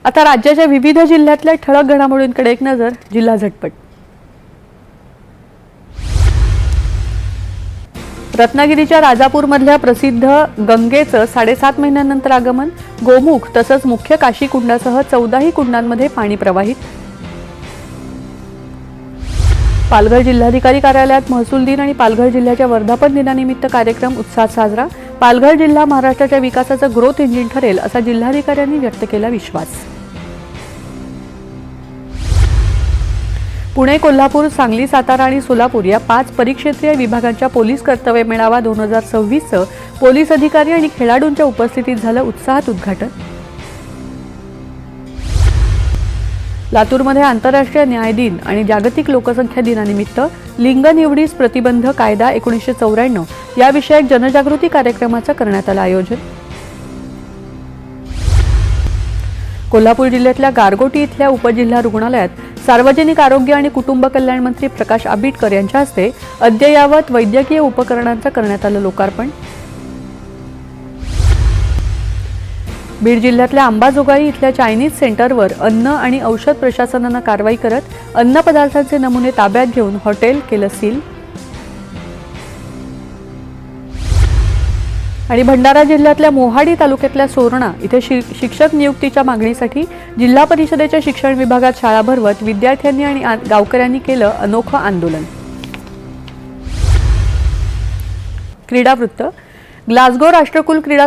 आता राज्याच्या विविध जिल्ह्यातल्या ठळक घडामोडींकडे एक नजर. जिल्हा झटपट. रत्नागिरीच्या राजापूरमधल्या प्रसिद्ध गंगेचं 7.5 महिन्यांनंतर आगमन. गोमुख तसंच मुख्य काशी कुंडासह 14ही कुंडांमध्ये पाणी प्रवाहित. पालघर जिल्हाधिकारी कार्यालयात महसूल दिन आणि पालघर जिल्ह्याच्या वर्धापन दिनानिमित्त कार्यक्रम उत्साहात साजरा. पालघर जिल्हा महाराष्ट्राच्या विकासाचं ग्रोथ इंजिन ठरेल असा जिल्हाधिकाऱ्यांनी व्यक्त केला विश्वास. पुणे, कोल्हापूर, सांगली, सातारा आणि सोलापूर या 5 परिक्षेत्रीय विभागांच्या पोलीस कर्तव्य मेळावा 2026चं पोलीस अधिकारी आणि खेळाडूंच्या उपस्थितीत झालं उत्साहात उद्घाटन. लातूरमध्ये आंतरराष्ट्रीय न्याय दिन आणि जागतिक लोकसंख्या दिनानिमित्त लिंग निवडीस प्रतिबंध कायदा 1994 या विषयक जनजागृती कार्यक्रमाचं करण्यात आलं आयोजन. कोल्हापूर जिल्ह्यातल्या गारगोटी इथल्या उपजिल्हा रुग्णालयात सार्वजनिक आरोग्य आणि कुटुंब कल्याण मंत्री प्रकाश आंबेडकर यांच्या हस्ते अद्ययावत वैद्यकीय उपकरणांचं करण्यात आलं लोकार्पण. बीड जिल्ह्यातल्या अंबाजोगाई इथल्या चायनीज सेंटरवर अन्न आणि औषध प्रशासनानं कारवाई करत अन्न पदार्थांचे नमुने ताब्यात घेऊन हॉटेल केलं सील. आणि भंडारा जिल्ह्यातल्या मोहाडी तालुक्यातल्या सोरणा इथे शिक्षक नियुक्तीच्या मागणीसाठी जिल्हा परिषदेच्या शिक्षण विभागात शाळा भरवत विद्यार्थ्यांनी आणि गावकऱ्यांनी केलं अनोखं आंदोलन. क्रीडा वृत्त. ग्लासगो राष्ट्रकुल क्रीडा